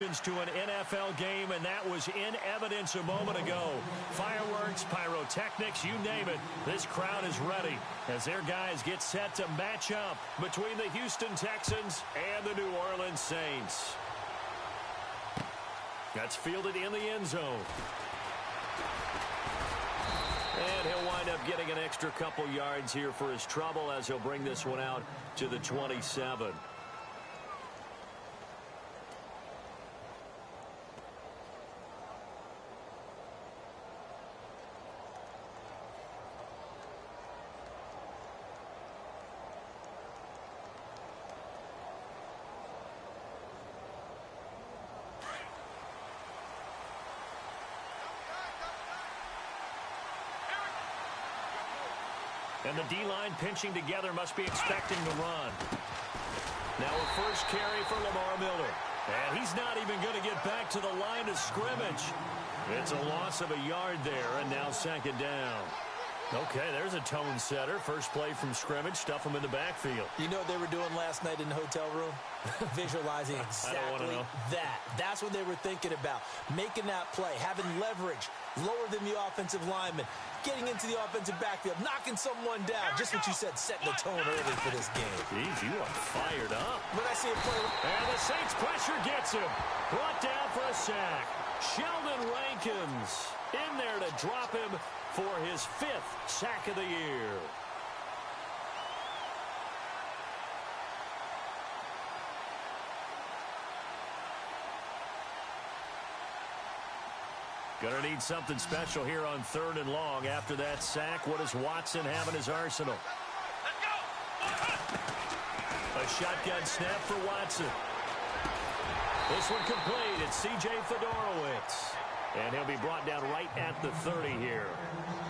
To an NFL game, and that was in evidence a moment ago. Fireworks, pyrotechnics, you name it. This crowd is ready as their guys get set to match up between the Houston Texans and the New Orleans Saints. That's fielded in the end zone. And he'll wind up getting an extra couple yards here for his trouble as he'll bring this one out to the 27. And the D-line pinching together must be expecting to run. Now a first carry for Lamar Miller. And he's not even going to get back to the line of scrimmage. It's a loss of a yard there, and now second down. Okay, there's a tone setter. First play from scrimmage, stuff him in the backfield. You know what they were doing last night in the hotel room? Visualizing exactly that. That's what they were thinking about. Making that play, having leverage, lower than the offensive lineman, getting into the offensive backfield, knocking someone down. Just what you said, setting the tone early for this game. Jeez, you are fired up. When I see a play... And the Saints pressure gets him. Brought down for a sack. Sheldon Rankins in there to drop him for his 5th sack of the year. Gonna need something special here on 3rd and long. After that sack, what does Watson have in his arsenal? A shotgun snap for Watson. This one complete. It's C.J. Fedorowicz. And he'll be brought down right at the 30 here.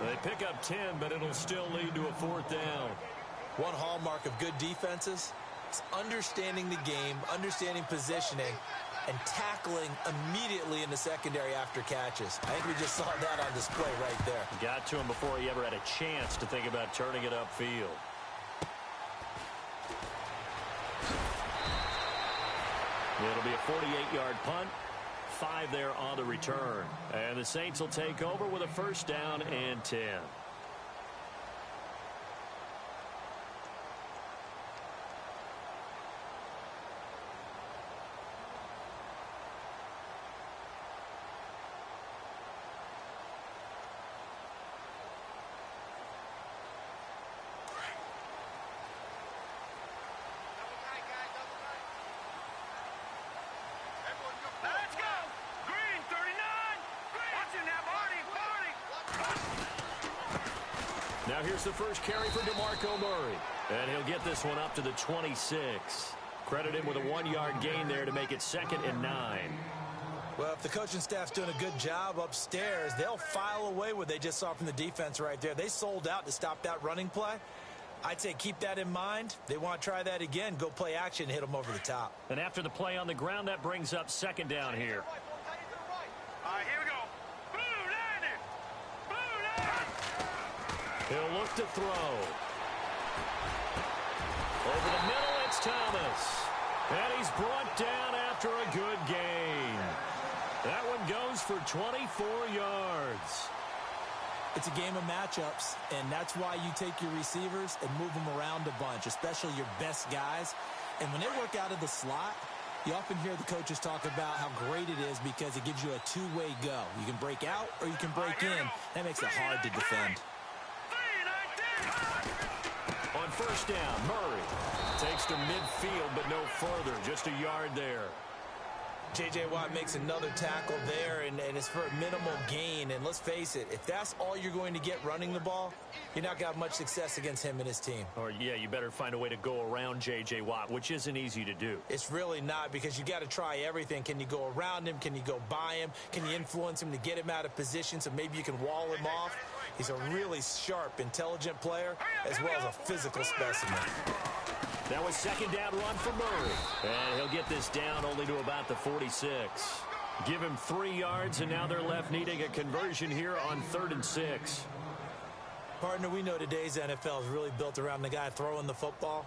They pick up 10, but it'll still lead to a 4th down. One hallmark of good defenses is understanding the game, understanding positioning, and tackling immediately in the secondary after catches. I think we just saw that on display right there. Got to him before he ever had a chance to think about turning it upfield. It'll be a 48-yard punt. 5 there on the return. And the Saints will take over with a 1st down and 10. Now here's the first carry for DeMarco Murray. And he'll get this one up to the 26. Credit him with a 1-yard gain there to make it 2nd and 9. Well, if the coaching staff's doing a good job upstairs, they'll file away what they just saw from the defense right there. They sold out to stop that running play. I'd say keep that in mind. They want to try that again. Go play action, hit them over the top. And after the play on the ground, that brings up 2nd down here. All right, here we go. He'll look to throw. Over the middle, it's Thomas. And he's brought down after a good gain. That one goes for 24 yards. It's a game of matchups, and that's why you take your receivers and move them around a bunch, especially your best guys. And when they work out of the slot, you often hear the coaches talk about how great it is because it gives you a two-way go. You can break out or you can break in. That makes it hard to defend. On 1st down, Murray takes to midfield, but no further. Just a yard there. J.J. Watt makes another tackle there, and it's for a minimal gain. And let's face it, if that's all you're going to get running the ball, you're not going to have much success against him and his team. Or, yeah, you better find a way to go around J.J. Watt, which isn't easy to do. It's really not, because you got to try everything. Can you go around him? Can you go by him? Can you influence him to get him out of position so maybe you can wall him off? He's a really sharp, intelligent player, as well as a physical specimen. That was 2nd down run for Murray. And he'll get this down only to about the 46. Give him 3 yards, and now they're left needing a conversion here on 3rd and 6. Partner, we know today's NFL is really built around the guy throwing the football.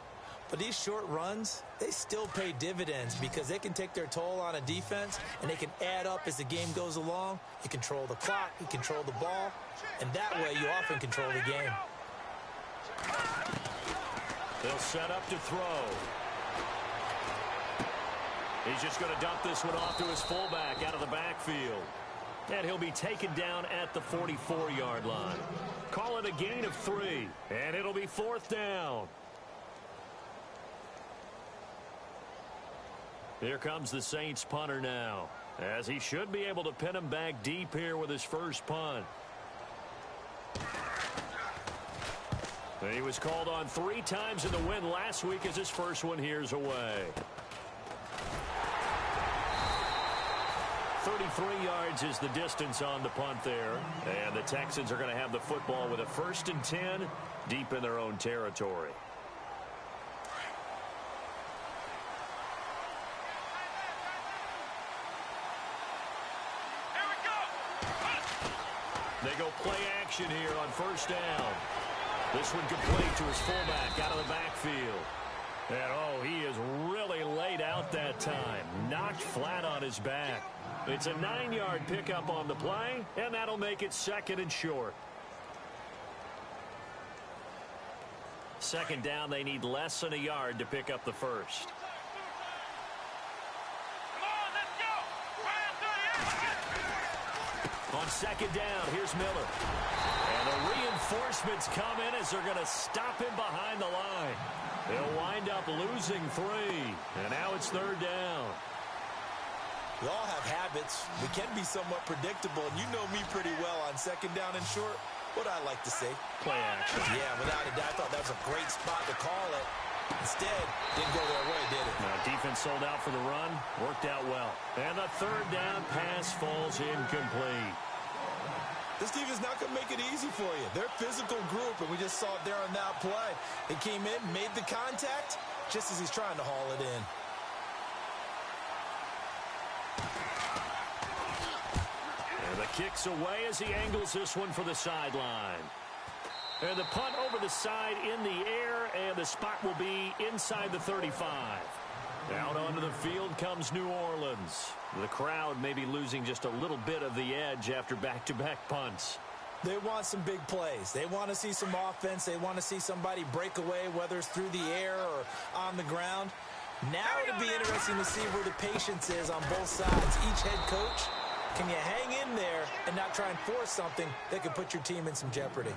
But these short runs, they still pay dividends because they can take their toll on a defense, and they can add up as the game goes along. You control the clock, you control the ball, and that way you often control the game. They'll set up to throw. He's just going to dump this one off to his fullback out of the backfield. And he'll be taken down at the 44-yard line. Call it a gain of 3, and it'll be 4th down. Here comes the Saints punter now, as he should be able to pin him back deep here with his first punt. He was called on 3 times in the win last week as his first one here's away. 33 yards is the distance on the punt there. And the Texans are going to have the football with a 1st and 10 deep in their own territory. Here we go. They go play action here on 1st down. This one complete to his fullback out of the backfield. And, oh, he is really laid out that time. Knocked flat on his back. It's a 9-yard pickup on the play, and that'll make it 2nd and short. 2nd down, they need less than a yard to pick up the first. Come on, let's go. On 2nd down, here's Miller. And the reinforcements come in as they're going to stop him behind the line. They'll wind up losing 3. And now it's 3rd down. We all have habits. We can be somewhat predictable, and you know me pretty well on 2nd down and short. What I like to say. Play action. Yeah, without a doubt, I thought that was a great spot to call it. Instead, didn't go their way, did it? Now, defense sold out for the run. Worked out well. And the 3rd down pass falls incomplete. This defense not going to make it easy for you. They're a physical group, and we just saw it there on that play. They came in, made the contact, just as he's trying to haul it in. And the kick's away as he angles this one for the sideline. And the punt over the side in the air, and the spot will be inside the 35. Out onto the field comes New Orleans. The crowd may be losing just a little bit of the edge after back-to-back punts. They want some big plays. They want to see some offense. They want to see somebody break away, whether it's through the air or on the ground. Now it'll be interesting to see where the patience is on both sides. Each head coach, can you hang in there and not try and force something that could put your team in some jeopardy?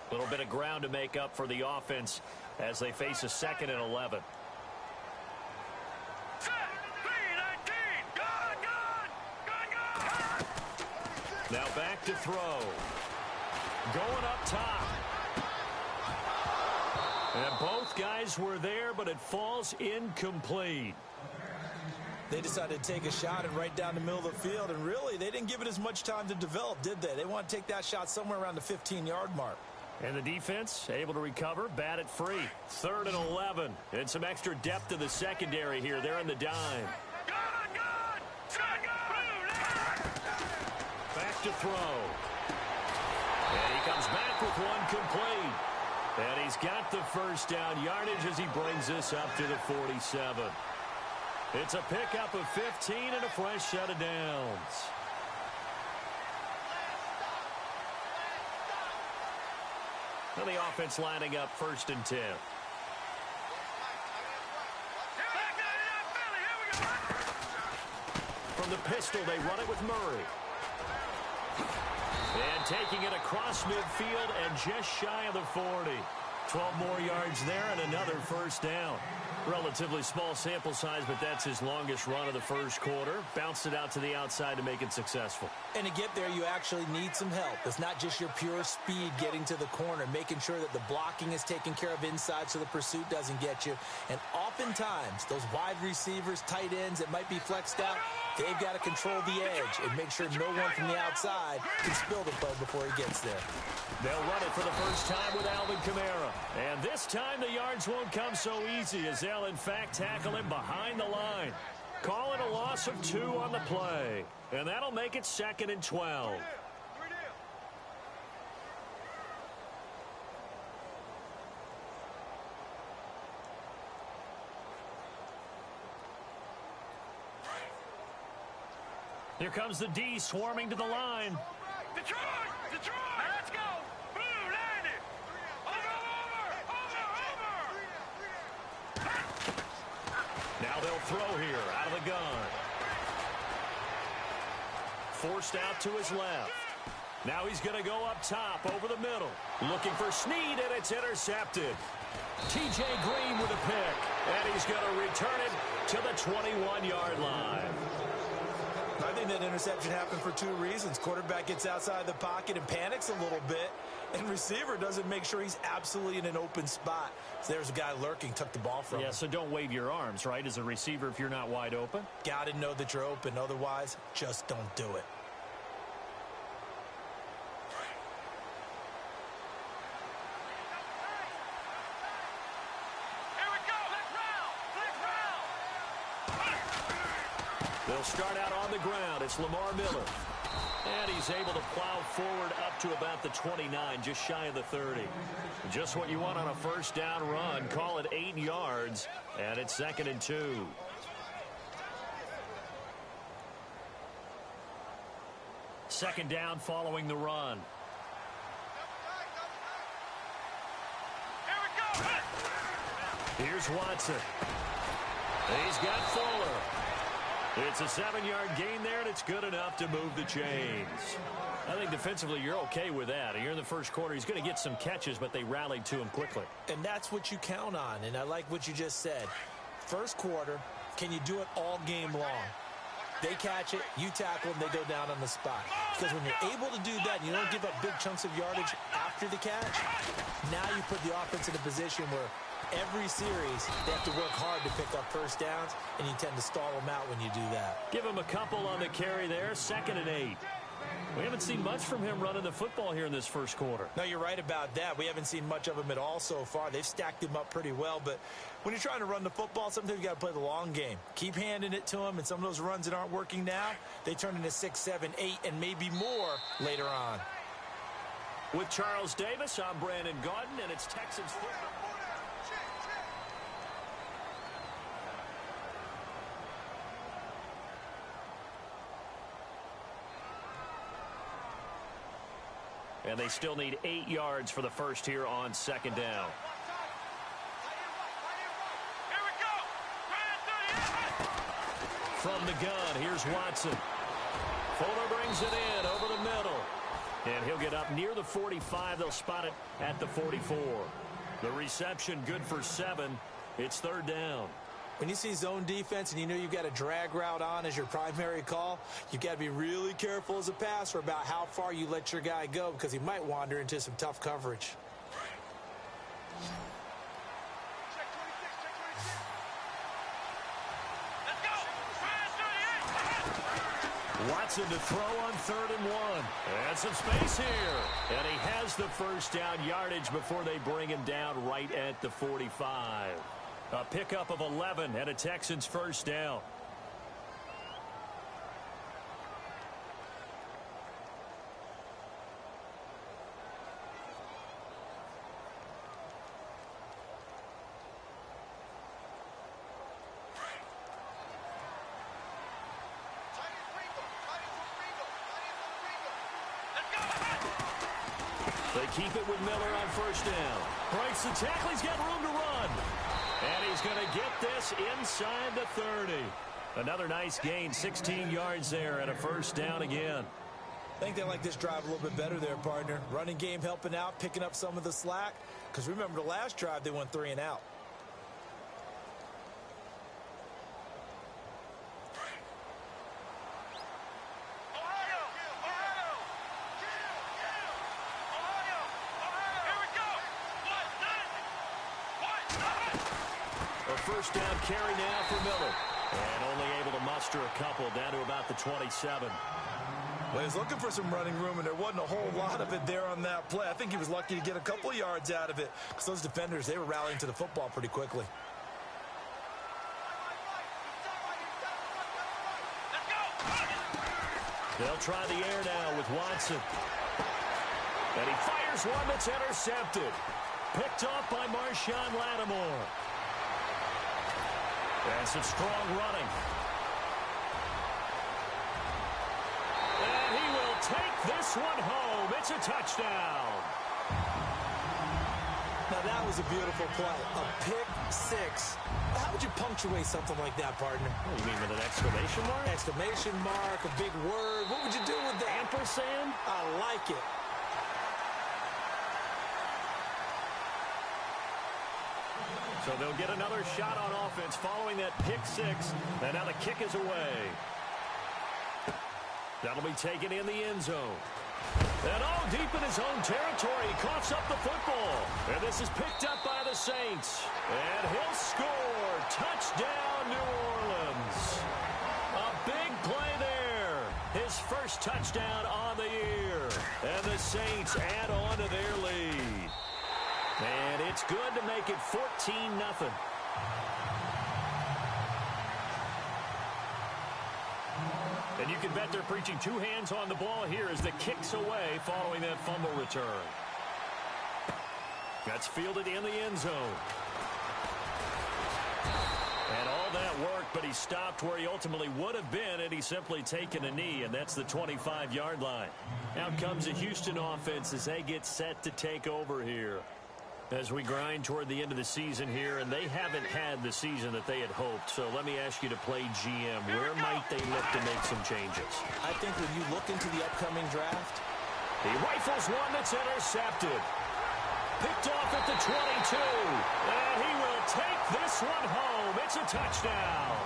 A little bit of ground to make up for the offense as they face a 2nd and 11. Now back to throw. Going up top. And both guys were there, but it falls incomplete. They decided to take a shot and right down the middle of the field, and really, they didn't give it as much time to develop, did they? They want to take that shot somewhere around the 15-yard mark. And the defense able to recover, bat it free. 3rd and 11. And some extra depth to the secondary here. They're in the dime. Back to throw. And he comes back with one complete. And he's got the 1st down yardage as he brings this up to the 47. It's a pickup of 15 and a fresh set of downs. And the offense lining up 1st and 10. From the pistol, they run it with Murray. And taking it across midfield and just shy of the 40. 12 more yards there and another 1st down. Relatively small sample size, but that's his longest run of the 1st quarter. Bounced it out to the outside to make it successful. And to get there, you actually need some help. It's not just your pure speed getting to the corner, making sure that the blocking is taken care of inside so the pursuit doesn't get you. And oftentimes, those wide receivers, tight ends that might be flexed out, they've got to control the edge and make sure no one from the outside can spill the ball before he gets there. They'll run it for the first time with Alvin Kamara. And this time the yards won't come so easy as they'll, in fact, tackle him behind the line. Call it a loss of 2 on the play. And that'll make it 2nd and 12. Here comes the D swarming to the line. Detroit! Detroit! Now let's go! Blue, land it! Over! Now they'll throw here out of the gun. Forced out to his left. Now he's going to go up top over the middle. Looking for Snead, and it's intercepted. T.J. Green with a pick, and he's going to return it to the 21-yard line. I think that interception happened for 2 reasons. Quarterback gets outside the pocket and panics a little bit, and receiver doesn't make sure he's absolutely in an open spot. So there's a guy lurking, took the ball from him. Yeah, so don't wave your arms, right, as a receiver if you're not wide open. Got to know that you're open. Otherwise, just don't do it. Here we go! Let's round! They'll start out on the ground. It's Lamar Miller. And he's able to plow forward up to about the 29, just shy of the 30. Just what you want on a first down run. Call it 8 yards, and it's 2nd and 2. Second down following the run. Here we go! Here's Watson. He's got Fuller. It's a 7-yard gain there, and it's good enough to move the chains. I think defensively you're okay with that. Here in the first quarter, he's going to get some catches, but they rallied to him quickly. And that's what you count on, and I like what you just said. First quarter, can you do it all game long? They catch it, you tackle them, they go down on the spot. Because when you're able to do that, and you don't give up big chunks of yardage after the catch, now you put the offense in a position where every series they have to work hard to pick up first downs, and you tend to stall them out when you do that. Give him a couple on the carry there, 2nd and 8. We haven't seen much from him running the football here in this first quarter. No, you're right about that. We haven't seen much of him at all so far. They've stacked him up pretty well, but when you're trying to run the football, sometimes you got to play the long game. Keep handing it to him, and some of those runs that aren't working now, they turn into 6, 7, 8, and maybe more later on. With Charles Davis, I'm Brandon Gaudin, and it's Texans football. And they still need 8 yards for the first here on 2nd down. Here we go! From the gun, here's Watson. Fuller brings it in over the middle. And he'll get up near the 45. They'll spot it at the 44. The reception good for 7. It's 3rd down. When you see zone defense and you know you've got a drag route on as your primary call, you've got to be really careful as a passer about how far you let your guy go because he might wander into some tough coverage. Let's go! Watson to throw on 3rd and 1. And some space here. And he has the first down yardage before they bring him down right at the 45. A pickup of 11 and a Texans first down. They keep it with Miller on first down. Breaks the tackle. He's got room to run. And he's going to get this inside the 30. Another nice gain, 16 yards there and a first down again. I think they like this drive a little bit better there, partner. Running game helping out, picking up some of the slack. Because remember the last drive, they went 3 and out. First down carry now for Miller. And only able to muster a couple down to about the 27. Well, he was looking for some running room, and there wasn't a whole lot of it there on that play. I think he was lucky to get a couple of yards out of it because those defenders, they were rallying to the football pretty quickly. They'll try the air now with Watson. And he fires one that's intercepted. Picked off by Marshawn Lattimore. And some strong running. And he will take this one home. It's a touchdown. Now, that was a beautiful play. A pick six. How would you punctuate something like that, partner? What, you mean with an exclamation mark? Exclamation mark, a big word. What would you do with that? Ampersand? I like it. So they'll get another shot on offense following that pick six. And now the kick is away. That'll be taken in the end zone. And deep in his own territory, he coughs up the football. And this is picked up by the Saints. And he'll score. Touchdown, New Orleans. A big play there. His first touchdown on the year. And the Saints add on to their lead. And it's good to make it 14-0. And you can bet they're preaching two hands on the ball here as the kick's away following that fumble return. That's fielded in the end zone. And all that worked, but he stopped where he ultimately would have been had he simply taken a knee, and that's the 25-yard line. Out comes the Houston offense as they get set to take over here. As we grind toward the end of the season here, and they haven't had the season that they had hoped. So let me ask you to play GM. Where might they look to make some changes? I think when you look into the upcoming draft, he rifles one that's intercepted. Picked off at the 22. And he will take this one home. It's a touchdown.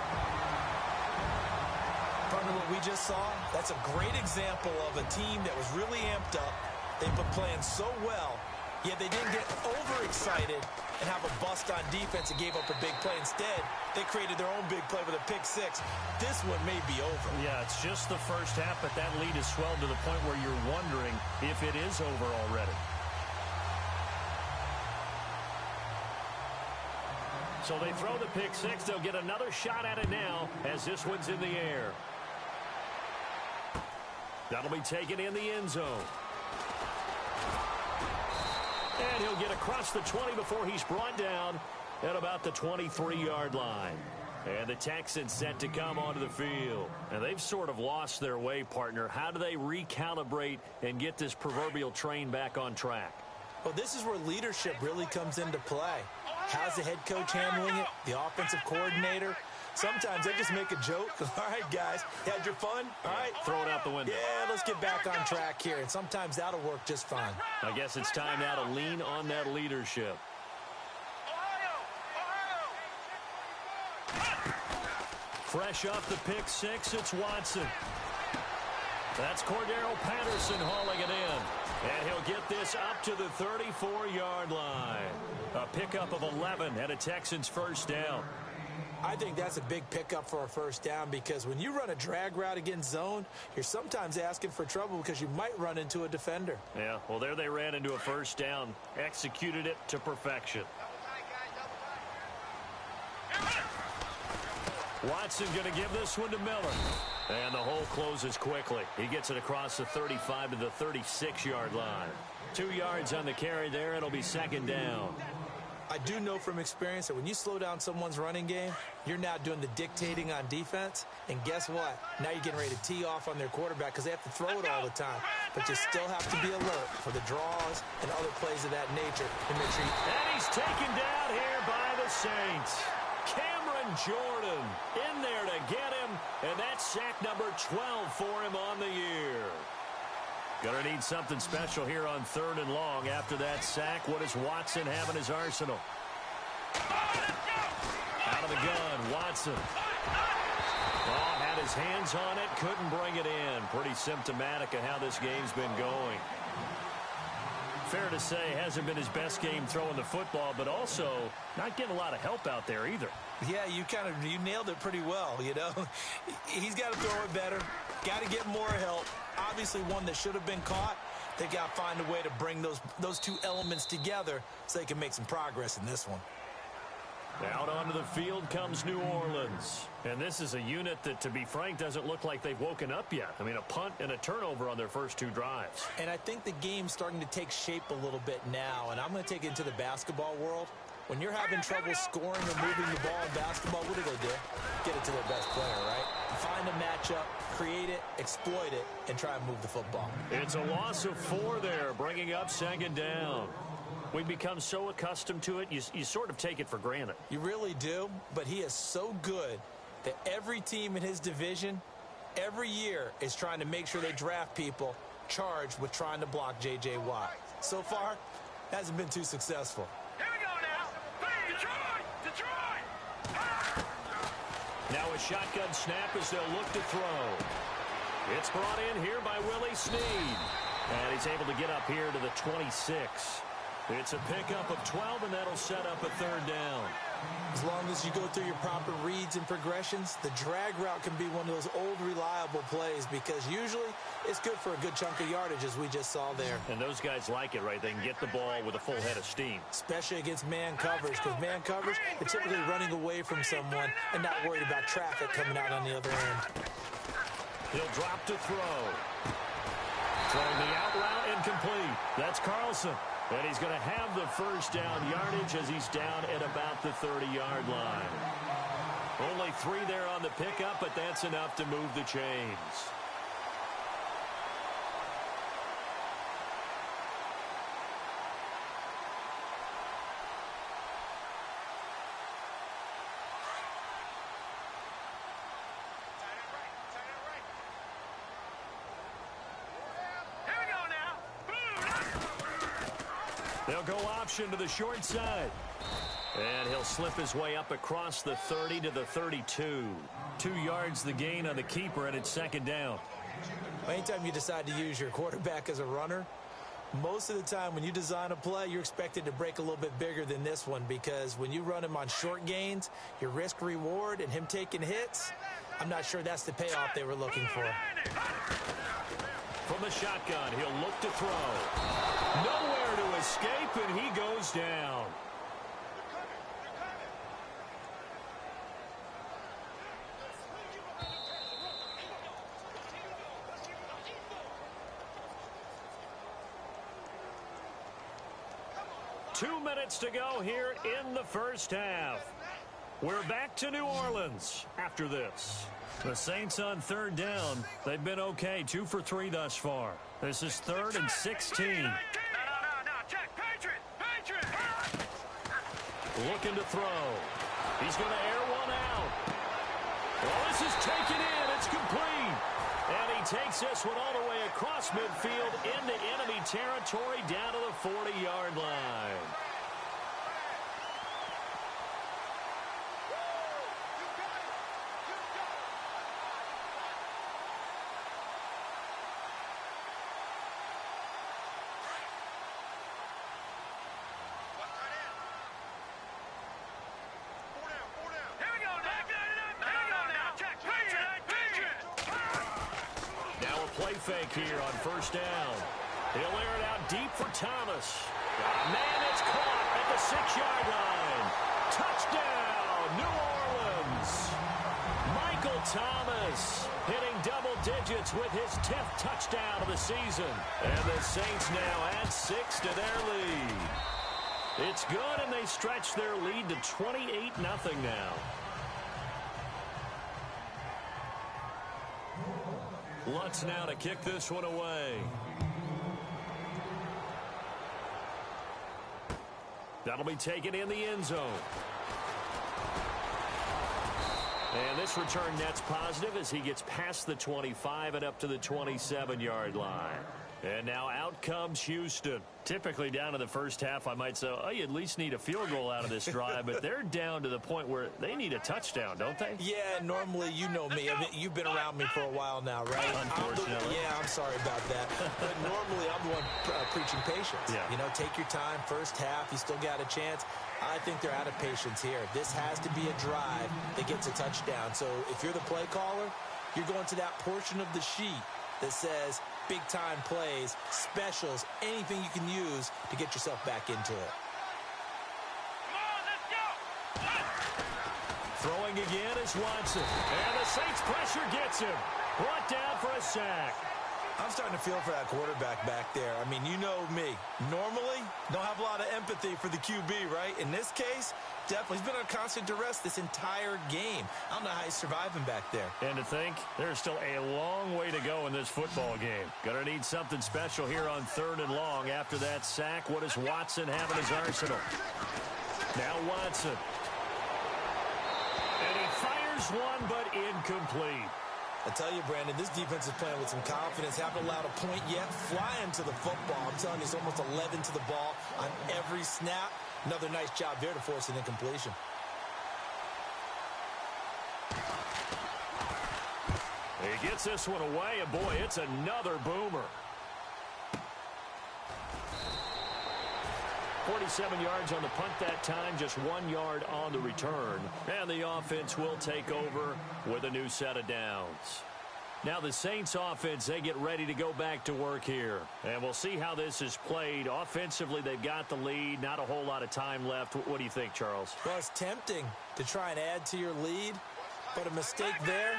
Partner, what we just saw, that's a great example of a team that was really amped up. They've been playing so well. Yet they didn't get overexcited and have a bust on defense and gave up a big play. Instead, they created their own big play with a pick six. This one may be over. Yeah, it's just the first half, but that lead has swelled to the point where you're wondering if it is over already. So they throw the pick six. They'll get another shot at it now as this one's in the air. That'll be taken in the end zone. And he'll get across the 20 before he's brought down at about the 23-yard line. And the Texans set to come onto the field. And they've sort of lost their way, partner. How do they recalibrate and get this proverbial train back on track? Well, this is where leadership really comes into play. How's the head coach handling it? The offensive coordinator? Sometimes they just make a joke. All right, guys, had your fun? All right. Throw it out the window. Yeah, let's get back on track here. And sometimes that'll work just fine. I guess it's time now to lean on that leadership. Fresh off the pick six, it's Watson. That's Cordero Patterson hauling it in. And he'll get this up to the 34-yard line. A pickup of 11 and a Texans first down. I think that's a big pickup for a first down because when you run a drag route against zone, you're sometimes asking for trouble because you might run into a defender. Yeah, well, there they ran into a first down, executed it to perfection. Watson going to give this one to Miller. And the hole closes quickly. He gets it across the 35 to the 36-yard line. 2 yards on the carry there. It'll be second down. I do know from experience that when you slow down someone's running game, you're now doing the dictating on defense. And guess what? Now you're getting ready to tee off on their quarterback because they have to throw it all the time. But you still have to be alert for the draws and other plays of that nature. And make sure and he's taken down here by the Saints. Cameron Jordan in there to get him. And that's sack number 12 for him on the year. Gonna need something special here on 3rd and long. After that sack, what does Watson have in his arsenal? Out of the gun, Watson. Oh, had his hands on it, couldn't bring it in. Pretty symptomatic of how this game's been going. Fair to say, hasn't been his best game throwing the football, but also not getting a lot of help out there either. Yeah, you nailed it pretty well, you know. He's got to throw it better. Got to get more help. Obviously one that should have been caught. They got to find a way to bring those two elements together so they can make some progress in this one. Out onto the field comes New Orleans. And this is a unit that, to be frank, doesn't look like they've woken up yet. I mean, a punt and a turnover on their first 2 drives. And I think the game's starting to take shape a little bit now. And I'm going to take it into the basketball world. When you're having trouble scoring or moving the ball in basketball, what do? Get it to their best player, right? Find a matchup, create it, exploit it, and try and move the football. It's a loss of 4 there, bringing up 2nd down. We've become so accustomed to it, you sort of take it for granted. You really do, but he is so good that every team in his division, every year, is trying to make sure they draft people charged with trying to block J.J. Watt. So far, hasn't been too successful. Here we go now. Detroit! Now a shotgun snap as they'll look to throw. It's brought in here by Willie Snead. And he's able to get up here to the 26. It's a pickup of 12, and that'll set up a 3rd down. As long as you go through your proper reads and progressions, the drag route can be one of those old reliable plays because usually it's good for a good chunk of yardage, as we just saw there. And those guys like it, right? They can get the ball with a full head of steam. Especially against man coverage, because man coverage, they're typically running away from someone and not worried about traffic coming out on the other end. He'll drop to throw. Throwing the out route incomplete. That's Carlson. And he's going to have the 1st down yardage as he's down at about the 30-yard line. Only 3 there on the pickup, but that's enough to move the chains. They'll go option to the short side. And he'll slip his way up across the 30 to the 32. 2 yards the gain on the keeper, and it's 2nd down. Anytime you decide to use your quarterback as a runner, most of the time when you design a play, you're expected to break a little bit bigger than this one because when you run him on short gains, your risk-reward and him taking hits, I'm not sure that's the payoff they were looking for. From the shotgun, he'll look to throw. Nowhere to escape, and he goes down. Two minutes to go here in the first half. We're back to New Orleans after this. The Saints on 3rd down. They've been okay, 2 for 3 thus far. This is 3rd and 16. No, check. Patriot! Looking to throw. He's going to air one out. Well, this is taken in. It's complete. And he takes this one all the way across midfield into enemy territory down to the 40-yard line. Fake here on 1st down. He'll air it out deep for Thomas. Man, it's caught at the 6-yard line. Touchdown, New Orleans. Michael Thomas hitting double digits with his 10th touchdown of the season. And the Saints now add 6 to their lead. It's good, and they stretch their lead to 28-0 now. Lutz now to kick this one away. That'll be taken in the end zone. And this return net's positive as he gets past the 25 and up to the 27-yard line. And now out comes Houston. Typically down in the first half, I might say, oh, you at least need a field goal out of this drive. But they're down to the point where they need a touchdown, don't they? Yeah, normally, you know me. I mean, you've been around me for a while now, right? Unfortunately. I'm sorry about that. But normally, I'm the one preaching patience. Yeah. You know, take your time. First half, you still got a chance. I think they're out of patience here. This has to be a drive that gets a touchdown. So if you're the play caller, you're going to that portion of the sheet that says big-time plays, specials, anything you can use to get yourself back into it. Come on, let's go! it's Watson. And the Saints pressure gets him. Brought down for a sack. I'm starting to feel for that quarterback back there. I mean, you know me. Normally, don't have a lot of empathy for the QB, right? In this case, definitely. He's been on constant duress this entire game. I don't know how he's surviving back there. And to think, there's still a long way to go in this football game. Gonna need something special here on 3rd and long. After that sack, what does Watson have in his arsenal? Now Watson. And he fires one, but incomplete. I tell you, Brandon, this defense is playing with some confidence. Haven't allowed a point yet. Flying to the football. I'm telling you, it's almost 11 to the ball on every snap. Another nice job there to force an incompletion. He gets this one away, and boy, it's another boomer. 47 yards on the punt that time, just 1 yard on the return. And the offense will take over with a new set of downs. Now the Saints offense, they get ready to go back to work here. And we'll see how this is played. Offensively, they've got the lead. Not a whole lot of time left. What do you think, Charles? Well, it's tempting to try and add to your lead, but a mistake there,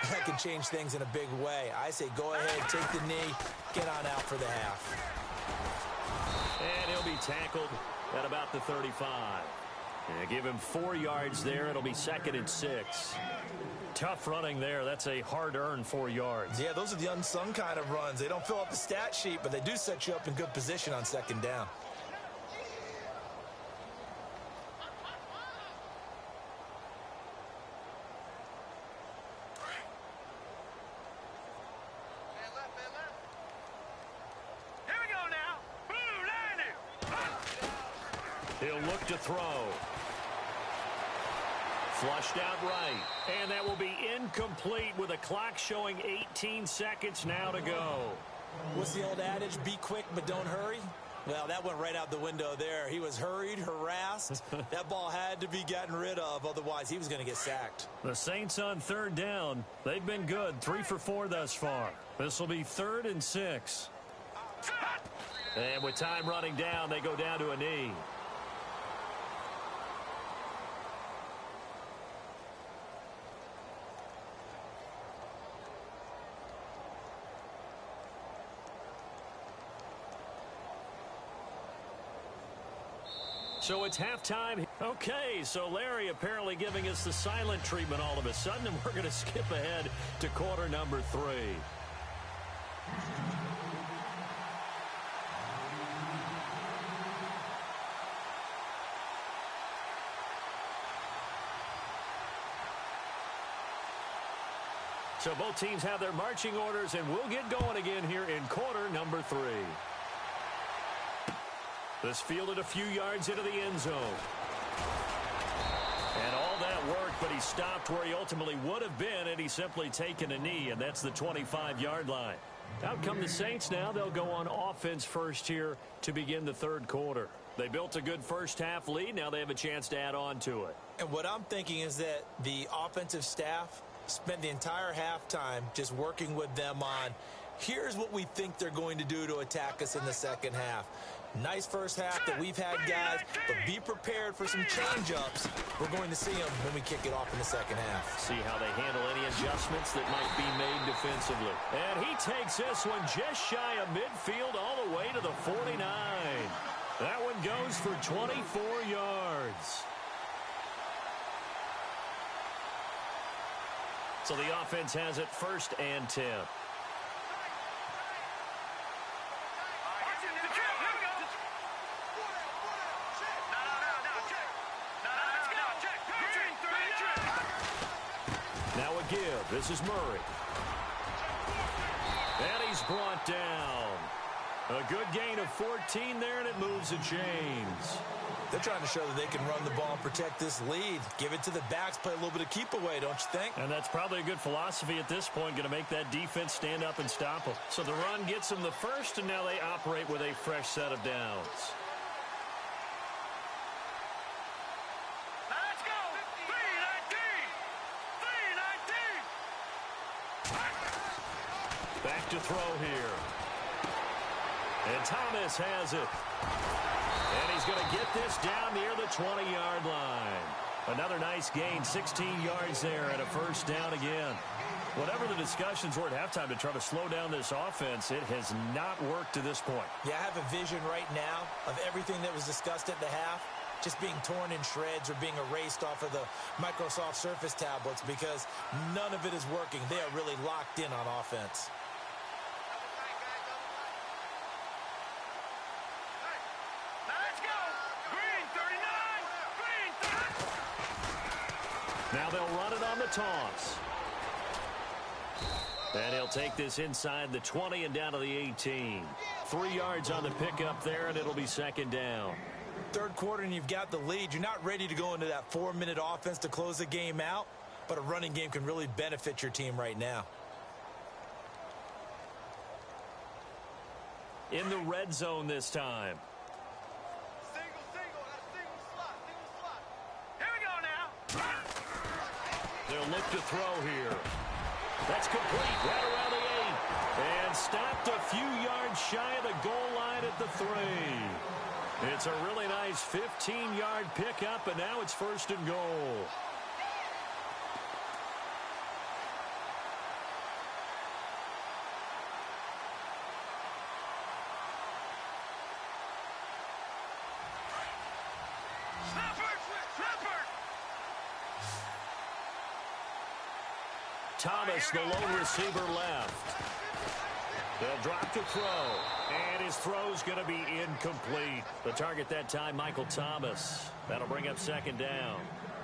that can change things in a big way. I say go ahead, take the knee, get on out for the half. And he'll be tackled at about the 35. And give him 4 yards there. It'll be 2nd and 6. Tough running there. That's a hard-earned 4 yards. Yeah, those are the unsung kind of runs. They don't fill up the stat sheet, but they do set you up in good position on 2nd down. He'll look to throw. Flushed out right. And that will be incomplete with a clock showing 18 seconds now to go. What's the old adage? Be quick, but don't hurry? Well, that went right out the window there. He was hurried, harassed. That ball had to be gotten rid of. Otherwise, he was going to get sacked. The Saints on 3rd down. They've been good. 3 for 4 thus far. This will be 3rd and 6. And with time running down, they go down to a knee. So it's halftime. Okay, so Larry apparently giving us the silent treatment all of a sudden, and we're going to skip ahead to quarter number 3. So both teams have their marching orders, and we'll get going again here in quarter number 3. This fielded a few yards into the end zone. And all that worked, but he stopped where he ultimately would have been, and he's simply taken a knee, and that's the 25-yard line. Out come the Saints now. They'll go on offense first here to begin the 3rd quarter. They built a good first-half lead. Now they have a chance to add on to it. And what I'm thinking is that the offensive staff spent the entire halftime just working with them on, here's what we think they're going to do to attack us in the second half. Nice first half that we've had, guys, but be prepared for some change-ups. We're going to see them when we kick it off in the second half. See how they handle any adjustments that might be made defensively. And he takes this one just shy of midfield all the way to the 49. That one goes for 24 yards. So the offense has it 1st and 10. Now a give. This is Murray. And he's brought down. A good gain of 14 there, and it moves the chains. They're trying to show that they can run the ball and protect this lead. Give it to the backs, play a little bit of keep away, don't you think? And that's probably a good philosophy at this point, going to make that defense stand up and stop them. So the run gets them the first, and now they operate with a fresh set of downs. Let's go! 3-19! Back to throw here. And Thomas has it. And he's going to get this down near the 20-yard line. Another nice gain, 16 yards there and a first down again. Whatever the discussions were at halftime to try to slow down this offense, it has not worked to this point. Yeah, I have a vision right now of everything that was discussed at the half just being torn in shreds or being erased off of the Microsoft Surface tablets because none of it is working. They are really locked in on offense. Let's go. Green 39. Green 30. Now they'll run it on the toss. And he'll take this inside the 20 and down to the 18. 3 yards on the pickup there, and it'll be second down. Third quarter and you've got the lead. You're not ready to go into that 4-minute offense to close the game out, but a running game can really benefit your team right now. In the red zone this time. Single slot. Here we go now. They'll look to throw here. That's complete right around the 8. And stopped a few yards shy of the goal line at the 3. It's a really nice 15-yard pickup, and now it's first and goal. Thomas, the lone receiver, left. They'll drop the throw, and his throw's going to be incomplete. The target that time, Michael Thomas. That'll bring up second down.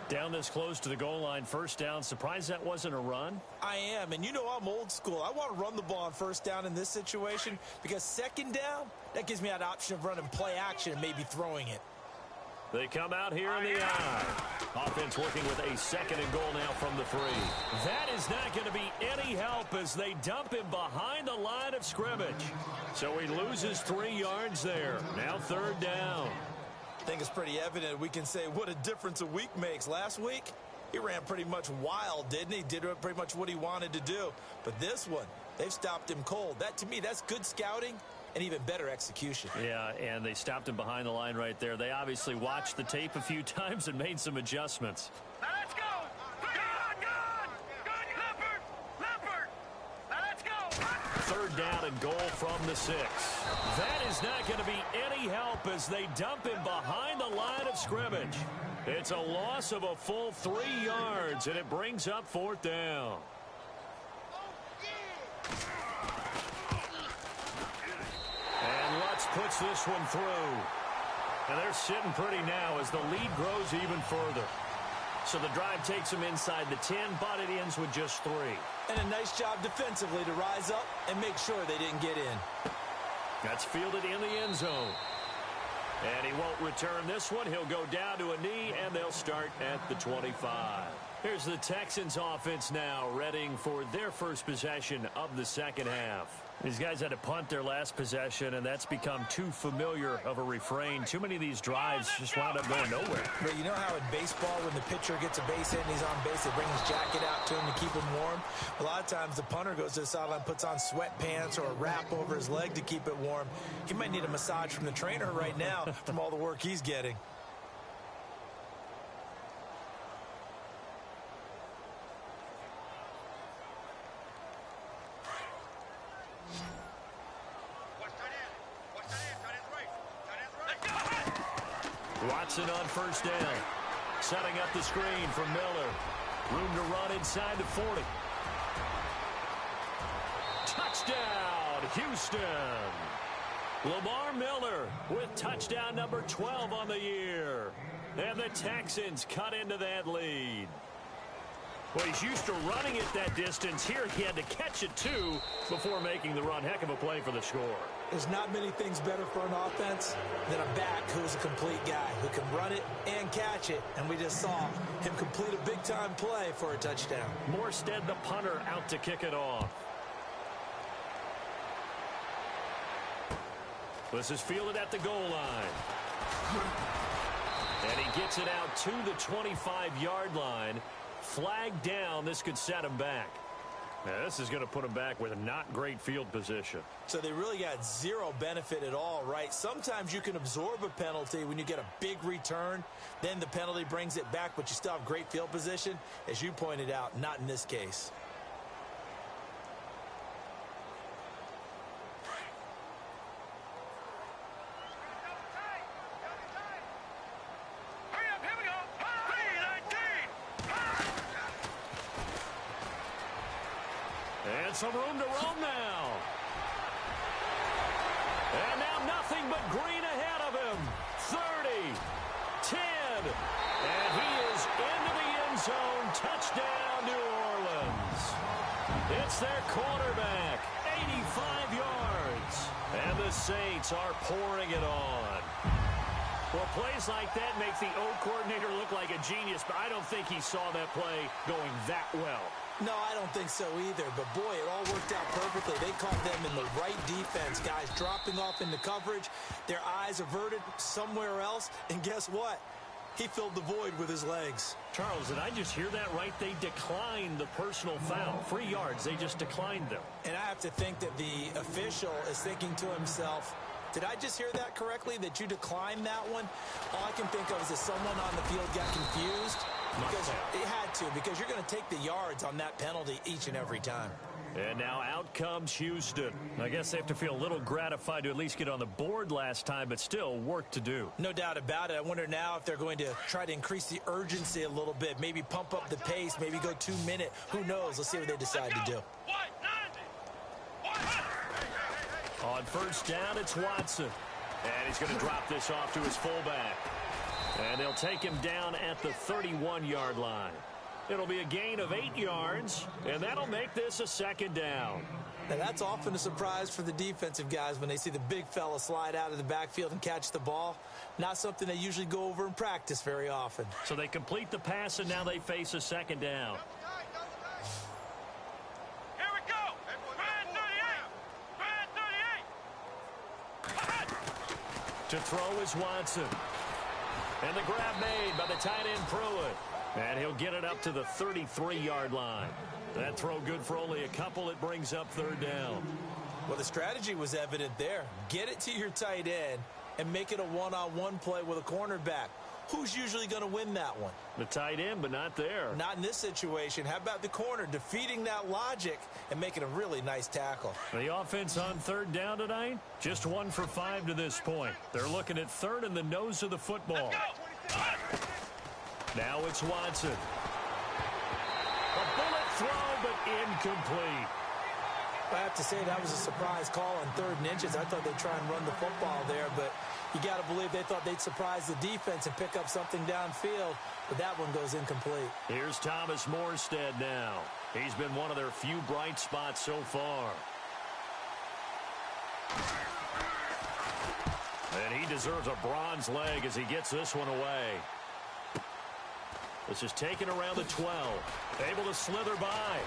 Down this close to the goal line, first down. Surprised that wasn't a run? I am, and you know I'm old school. I want to run the ball on first down in this situation because second down, that gives me that option of running play action and maybe throwing it. They come out here in the eye. Offense working with a second and goal now from the 3. That is not going to be any help as they dump him behind the line of scrimmage. So he loses 3 yards there. Now third down. I think it's pretty evident we can say what a difference a week makes. Last week, he ran pretty much wild, didn't he? Did pretty much what he wanted to do. But this one, they've stopped him cold. That, to me, that's good scouting and even better execution. Yeah, and they stopped him behind the line right there. They obviously watched the tape a few times and made some adjustments. Let's go. Good. Leopard. Let's go. Third down and goal from the 6. That is not going to be any help as they dump him behind the line of scrimmage. It's a loss of a full 3 yards, and it brings up fourth down. And Lutz puts this one through. And they're sitting pretty now as the lead grows even further. So the drive takes them inside the 10, but it ends with just 3. And a nice job defensively to rise up and make sure they didn't get in. That's fielded in the end zone. And he won't return this one. He'll go down to a knee, and they'll start at the 25. Here's the Texans offense now, readying for their first possession of the second half. These guys had to punt their last possession, and that's become too familiar of a refrain. Too many of these drives just wound up going nowhere. But you know how in baseball, when the pitcher gets a base hit and he's on base, they bring his jacket out to him to keep him warm? A lot of times the punter goes to the sideline, puts on sweatpants or a wrap over his leg to keep it warm. He might need a massage from the trainer right now from all the work he's getting. Watson on first down. Setting up the screen from Miller. Room to run inside the 40. Touchdown, Houston. Lamar Miller with touchdown number 12 on the year. And the Texans cut into that lead. Well, he's used to running it that distance. Here he had to catch it, too, before making the run. Heck of a play for the score. There's not many things better for an offense than a back who's a complete guy who can run it and catch it. And we just saw him complete a big-time play for a touchdown. Morstead, the punter, out to kick it off. This is fielded at the goal line. And he gets it out to the 25-yard line. Flag down. This could set him back. Now, this is going to put them back with a not great field position. So they really got zero benefit at all, right? Sometimes you can absorb a penalty when you get a big return. Then the penalty brings it back, but you still have great field position. As you pointed out, not in this case. And some room to roam now. And now nothing but green ahead of him. 30, 10, and he is into the end zone. Touchdown, New Orleans. It's their quarterback, 85 yards. And the Saints are pouring it on. Well, plays like that make the O coordinator look like a genius, but I don't think he saw that play going that well. No, I don't think so either. But, boy, it all worked out perfectly. They caught them in the right defense. Guys dropping off into coverage, their eyes averted somewhere else. And guess what? He filled the void with his legs. Charles, did I just hear that right? They declined the personal foul. 3 yards, they just declined them. And I have to think that the official is thinking to himself, did I just hear that correctly, that you declined that one? All I can think of is that someone on the field got confused. Because it had to, because you're going to take the yards on that penalty each and every time. And now out comes Houston. I guess they have to feel a little gratified to at least get on the board last time, but still work to do. No doubt about it. I wonder now if they're going to try to increase the urgency a little bit, maybe pump up the pace, maybe go 2 minute. Who knows? Let's see what they decide to do. On first down, it's Watson. And he's going to drop this off to his fullback. And they'll take him down at the 31-yard line. It'll be a gain of 8 yards, and that'll make this a second down. Now, that's often a surprise for the defensive guys when they see the big fella slide out of the backfield and catch the ball. Not something they usually go over in practice very often. So they complete the pass, and now they face a second down. Here we go. Brand 38. To throw is Watson. And the grab made by the tight end Pruitt. And he'll get it up to the 33-yard line. That throw good for only a couple. It brings up third down. Well, the strategy was evident there. Get it to your tight end and make it a one-on-one play with a cornerback. Who's usually going to win that one? The tight end, but not there. Not in this situation. How about the corner defeating that logic and making a really nice tackle? The offense on third down tonight, just 1 for 5 to this point. They're looking at third in the nose of the football. Now it's Watson. A bullet throw, but incomplete. I have to say that was a surprise call on 3rd and inches. I thought they'd try and run the football there, but you got to believe they thought they'd surprise the defense and pick up something downfield, but that one goes incomplete. Here's Thomas Morstead now. He's been one of their few bright spots so far. And he deserves a bronze leg as he gets this one away. This is taken around the 12. Able to slither by.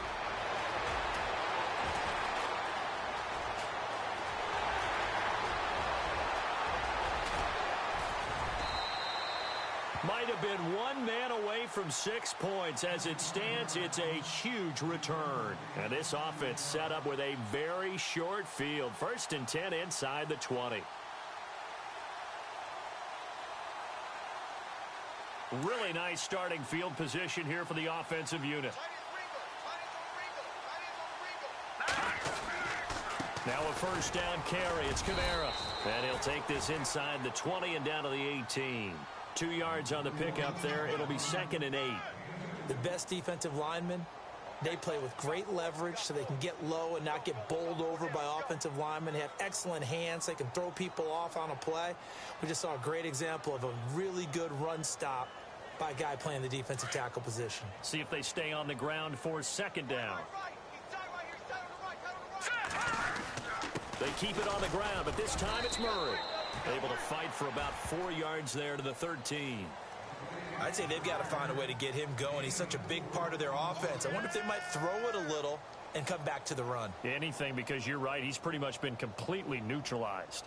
Might have been 1 man away from 6 points. As it stands, it's a huge return. And this offense set up with a very short field. 1st and 10 inside the 20. Really nice starting field position here for the offensive unit. Now a first down carry. It's Kamara. And he'll take this inside the 20 and down to the 18. 2 yards on the pickup there. It'll be 2nd and 8. The best defensive linemen, they play with great leverage so they can get low and not get bowled over by offensive linemen. They have excellent hands. They can throw people off on a play. We just saw a great example of a really good run stop by a guy playing the defensive tackle position. See if they stay on the ground for 2nd down. They keep it on the ground, but this time it's Murray. Able to fight for about 4 yards there to the 13. I'd say they've got to find a way to get him going. He's such a big part of their offense. I wonder if they might throw it a little and come back to the run. Anything, because you're right. He's pretty much been completely neutralized.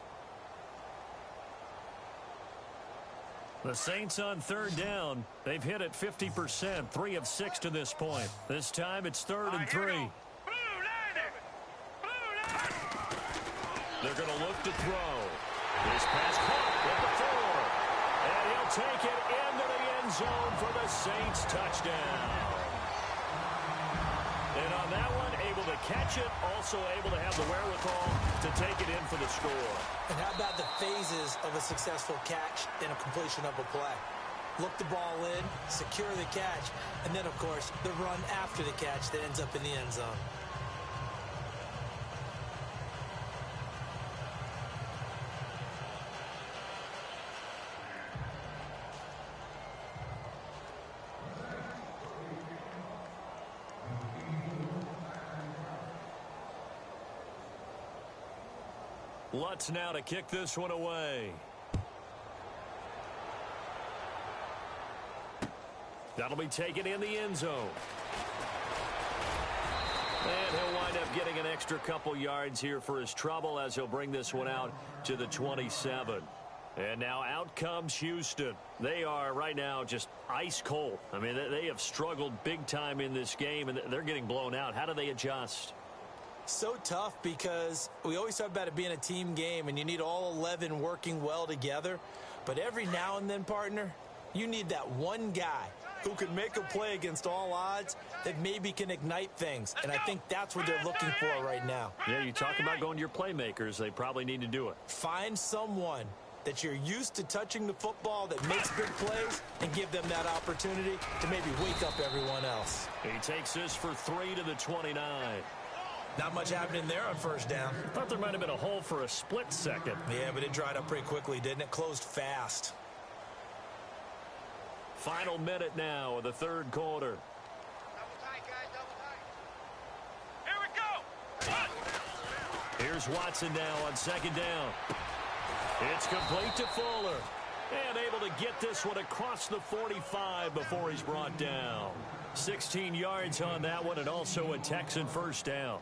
The Saints on 3rd down. They've hit it 50%, 3 of 6 to this point. This time it's 3rd and 3. They're going to look to throw. This pass caught at the 4. And he'll take it into the end zone for the Saints touchdown. And on that one, able to catch it, also able to have the wherewithal to take it in for the score. And how about the phases of a successful catch and a completion of a play? Look the ball in, secure the catch, and then, of course, the run after the catch that ends up in the end zone. Lutz now to kick this one away. That'll be taken in the end zone. And he'll wind up getting an extra couple yards here for his trouble as he'll bring this one out to the 27. And now out comes Houston. They are right now just ice cold. I mean, they have struggled big time in this game, and they're getting blown out. How do they adjust? So tough because we always talk about it being a team game and you need all 11 working well together. But every now and then, partner, you need that one guy who can make a play against all odds that maybe can ignite things. And I think that's what they're looking for right now. Yeah, you talk about going to your playmakers. They probably need to do it. Find someone that you're used to touching the football that makes big plays and give them that opportunity to maybe wake up everyone else. He takes this for 3 to the 29. Not much happening there on first down. Thought there might have been a hole for a split second. Yeah, but it dried up pretty quickly, didn't it? Closed fast. Final minute now of the third quarter. Double tight, guys, double tight. Here we go. Here's Watson now on second down. It's complete to Fuller. And able to get this one across the 45 before he's brought down. 16 yards on that one, and also a Texan first down.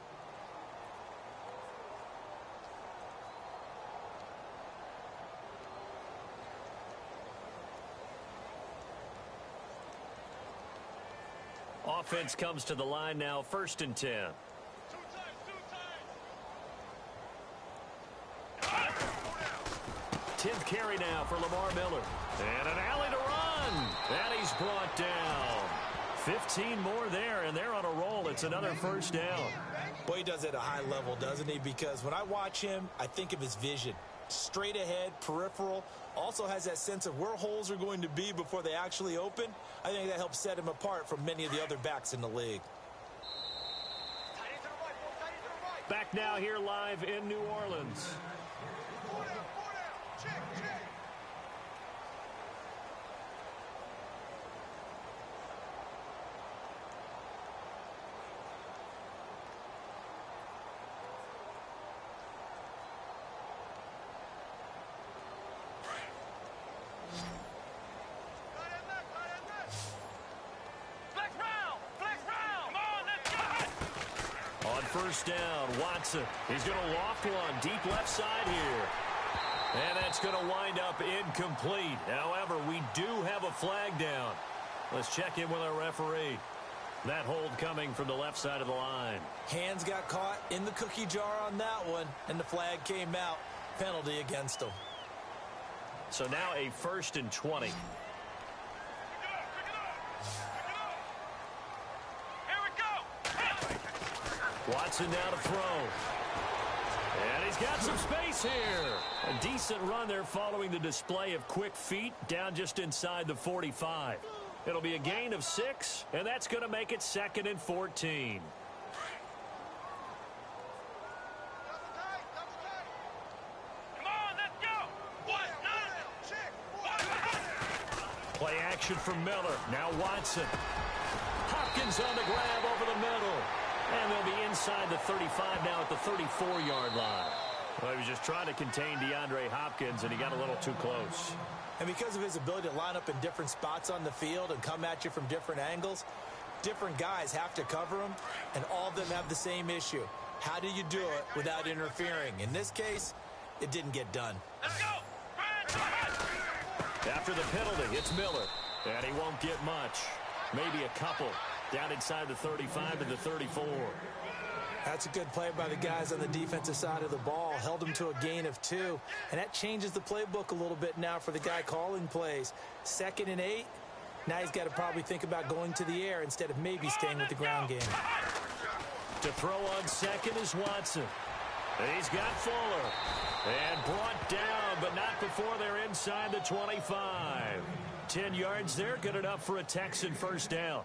Offense comes to the line now, 1st and 10. 10th carry now for Lamar Miller. And an alley to run. And he's brought down. 15 more there, and they're on a roll. It's another first down. Boy, he does it at a high level, doesn't he? Because when I watch him, I think of his vision. Straight ahead, peripheral. Also has that sense of where holes are going to be before they actually open. I think that helps set him apart from many of the other backs in the league. Back now here live in New Orleans. First down, Watson. He's going to loft one deep left side here. And that's going to wind up incomplete. However, we do have a flag down. Let's check in with our referee. That hold coming from the left side of the line. Hands got caught in the cookie jar on that one, and the flag came out. Penalty against him. So now a 1st and 20. Watson now to throw. And he's got some space here. A decent run there following the display of quick feet down just inside the 45. It'll be a gain of 6, and that's going to make it 2nd and 14. Come on, let's go. Play action from Miller. Now Watson. Hopkins on the grab over the middle. And they'll be inside the 35 now at the 34-yard line. Well, he was just trying to contain DeAndre Hopkins, and he got a little too close. And because of his ability to line up in different spots on the field and come at you from different angles, different guys have to cover him, and all of them have the same issue. How do you do it without interfering? In this case, it didn't get done. Let's go. After the penalty, it's Miller. And he won't get much. Maybe a couple. Down inside the 35 and the 34. That's a good play by the guys on the defensive side of the ball. Held them to a gain of 2. And that changes the playbook a little bit now for the guy calling plays. 2nd and 8. Now he's got to probably think about going to the air instead of maybe staying with the ground game. To throw on second is Watson. He's got Fuller. And brought down, but not before they're inside the 25. 10 yards there, good enough for a Texan first down.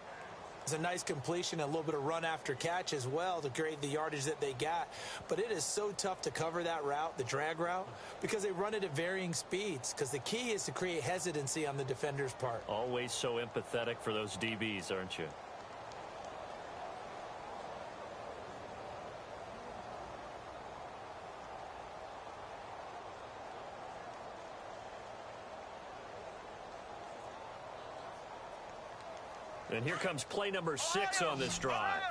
It's a nice completion, a little bit of run after catch as well to create the yardage that they got. But it is so tough to cover that route, the drag route, because they run it at varying speeds. Because the key is to create hesitancy on the defender's part. Always so empathetic for those DBs, aren't you? And here comes play number 6 on this drive.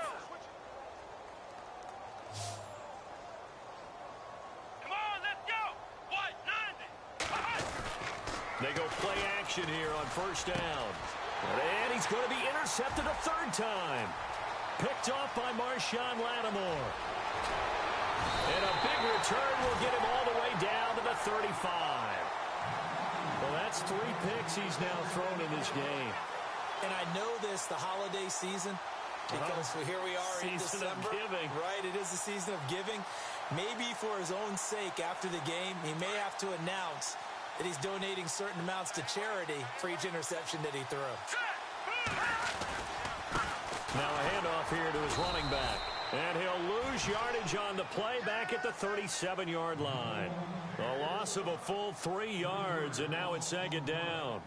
Come on, let's go. What? 90. They go play action here on first down. And he's going to be intercepted a 3rd time. Picked off by Marshawn Lattimore. And a big return will get him all the way down to the 35. Well, that's 3 picks he's now thrown in this game. And I know this, the holiday season, because here we are in December. Season of giving. Right, it is the season of giving. Maybe for his own sake after the game, he may have to announce that he's donating certain amounts to charity for each interception that he threw. Now a handoff here to his running back. And he'll lose yardage on the play back at the 37-yard line. A loss of a full 3 yards, and now it's 2nd down.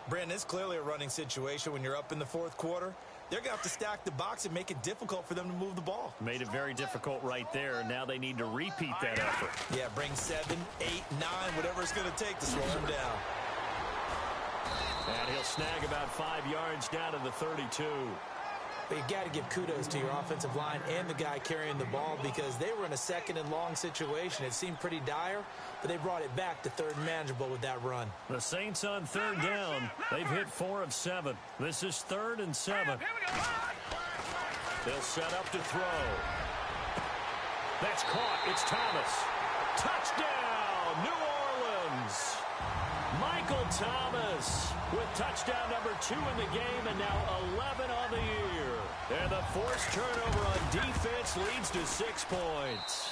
Brandon, it's clearly a running situation when you're up in the 4th quarter. They're going to have to stack the box and make it difficult for them to move the ball. Made it very difficult right there. Now they need to repeat that effort. Yeah, bring 7, 8, 9, whatever it's going to take to slow him down. And he'll snag about 5 yards down to the 32. But you got to give kudos to your offensive line and the guy carrying the ball because they were in a 2nd and long situation. It seemed pretty dire, but they brought it back to 3rd and manageable with that run. The Saints on 3rd down. They've hit 4 of 7. This is 3rd and 7. They'll set up to throw. That's caught. It's Thomas. Touchdown, New Orleans. Michael Thomas with touchdown number 2 in the game and now 11 on the year. And the forced turnover on defense leads to 6 points.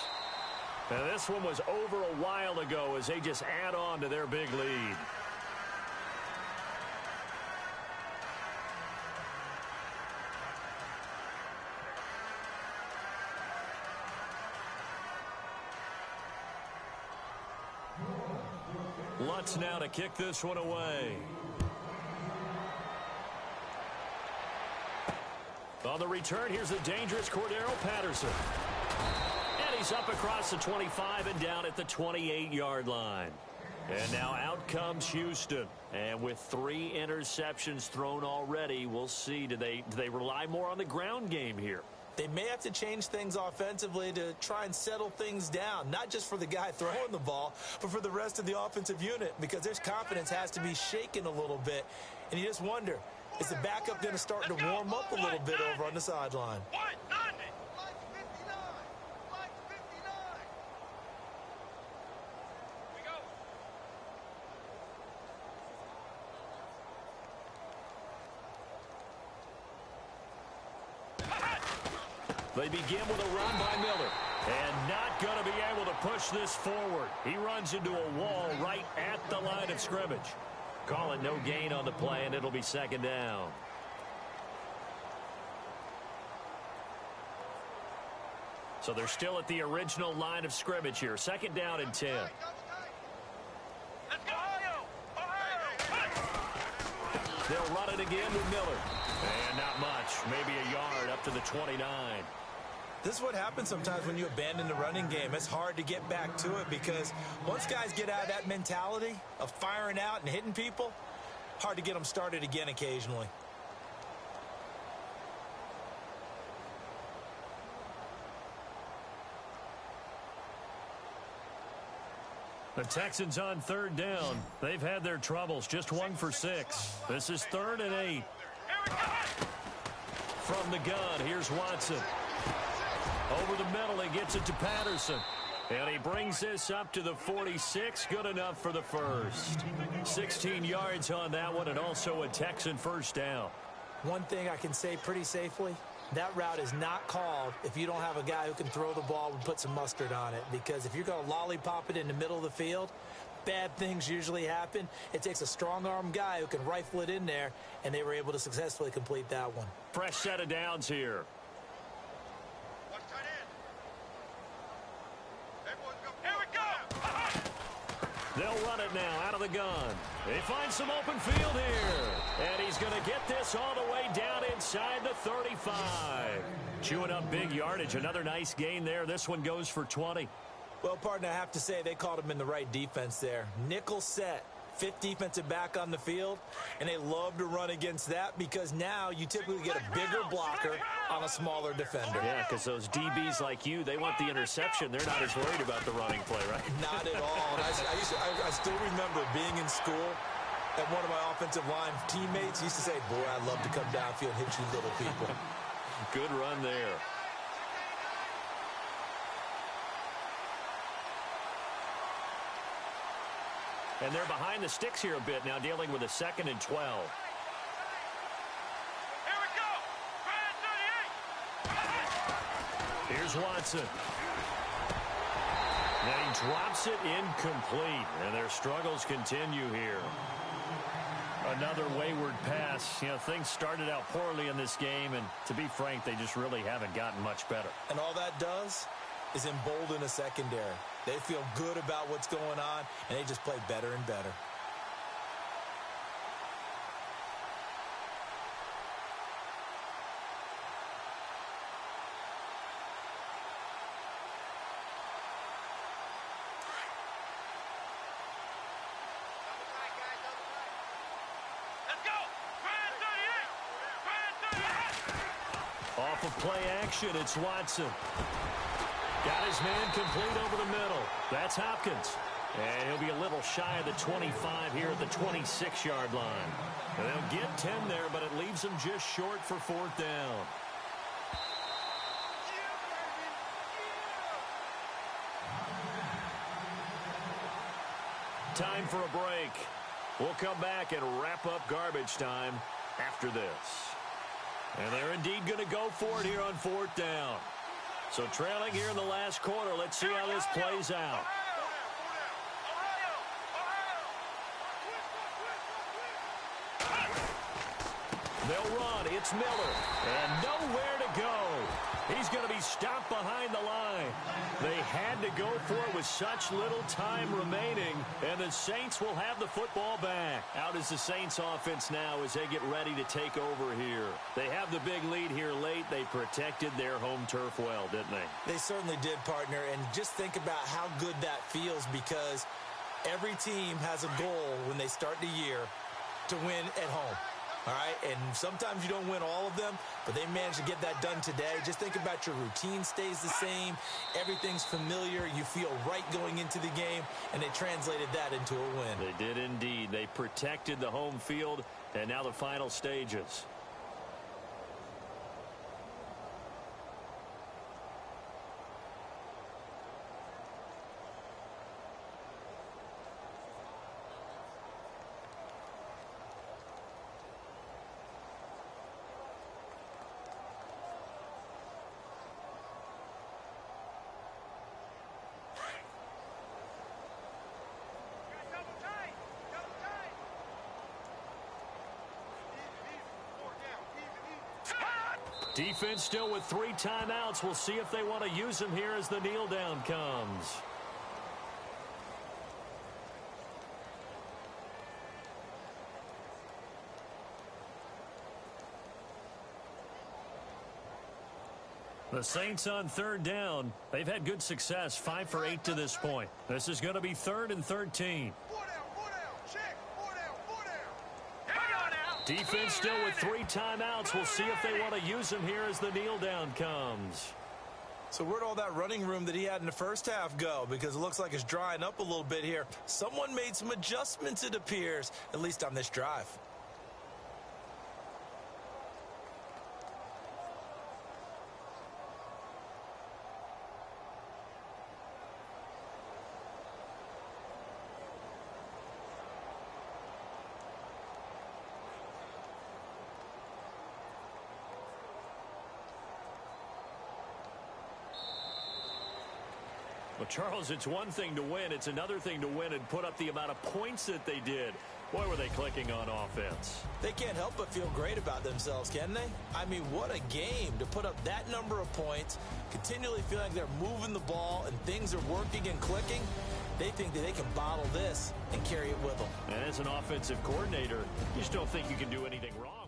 And this one was over a while ago as they just add on to their big lead. Lutz now to kick this one away. On the return, here's the dangerous Cordero Patterson. And he's up across the 25 and down at the 28-yard line. And now out comes Houston. And with 3 interceptions thrown already, we'll see. Do they rely more on the ground game here? They may have to change things offensively to try and settle things down, not just for the guy throwing the ball, but for the rest of the offensive unit, because their confidence has to be shaken a little bit. And you just wonder, is the backup going to start to warm up a little bit over on the sideline? They begin with a run by Miller. And not going to be able to push this forward. He runs into a wall right at the line of scrimmage. Call it no gain on the play, and it'll be 2nd down. So they're still at the original line of scrimmage here. 2nd down and 10. They'll run it again with Miller. And not much. Maybe a yard up to the 29. This is what happens sometimes when you abandon the running game. It's hard to get back to it because once guys get out of that mentality of firing out and hitting people, hard to get them started again occasionally. The Texans on 3rd down. They've had their troubles. Just 1 for 6. This is 3rd and 8. From the gun, here's Watson. Over the middle, he gets it to Patterson. And he brings this up to the 46. Good enough for the first. 16 yards on that one, and also a Texan first down. One thing I can say pretty safely, that route is not called if you don't have a guy who can throw the ball and put some mustard on it. Because if you're going to lollipop it in the middle of the field, bad things usually happen. It takes a strong-arm guy who can rifle it in there, and they were able to successfully complete that one. Fresh set of downs here. They'll run it now out of the gun. They find some open field here. And he's going to get this all the way down inside the 35. Chewing up big yardage. Another nice gain there. This one goes for 20. Well, partner, I have to say they called him in the right defense there. Nickel set. Fifth defensive back on the field, and they love to run against that because now you typically get a bigger blocker on a smaller defender. Yeah, because those DBs like you, they want the interception. They're not as worried about the running play, right? Not at all. And I still remember being in school, and one of my offensive line teammates used to say, boy, I'd love to come downfield and hit you little people. Good run there. And they're behind the sticks here a bit now, dealing with a 2nd and 12. Here we go. Here's Watson. And he drops it incomplete. And their struggles continue here. Another wayward pass. You know, things started out poorly in this game, and to be frank, they just really haven't gotten much better. And all that does is embolden a secondary. They feel good about what's going on, and they just play better and better. Let's go. Off of play action, it's Watson. Got his man complete over the middle. That's Hopkins. And he'll be a little shy of the 25 here at the 26-yard line. And they'll get 10 there, but it leaves them just short for 4th down. Time for a break. We'll come back and wrap up garbage time after this. And they're indeed going to go for it here on 4th down. So trailing here in the last quarter, let's see how this plays out. They'll run. It's Miller. And nowhere to go. He's going to be stopped behind the line. They had to go for it with such little time remaining. And the Saints will have the football back. Out is the Saints offense now as they get ready to take over here. They have the big lead here late. They protected their home turf well, didn't they? They certainly did, partner. And just think about how good that feels because every team has a goal when they start the year to win at home. All right, and sometimes you don't win all of them, but they managed to get that done today. Just think about your routine stays the same. Everything's familiar. You feel right going into the game, and they translated that into a win. They did indeed. They protected the home field, and now the final stages. Defense still with 3 timeouts. We'll see if they want to use them here as the kneel down comes. The Saints on 3rd down. They've had good success, 5 for 8 to this point. This is going to be 3rd and 13. Defense still with 3 timeouts. We'll see if they want to use them here as the kneel down comes. So where'd all that running room that he had in the first half go? Because it looks like it's drying up a little bit here. Someone made some adjustments, it appears, at least on this drive. Well, Charles, it's one thing to win. It's another thing to win and put up the amount of points that they did. Boy, were they clicking on offense. They can't help but feel great about themselves, can they? I mean, what a game to put up that number of points, continually feeling like they're moving the ball and things are working and clicking. They think that they can bottle this and carry it with them. And as an offensive coordinator, you just don't think you can do anything wrong.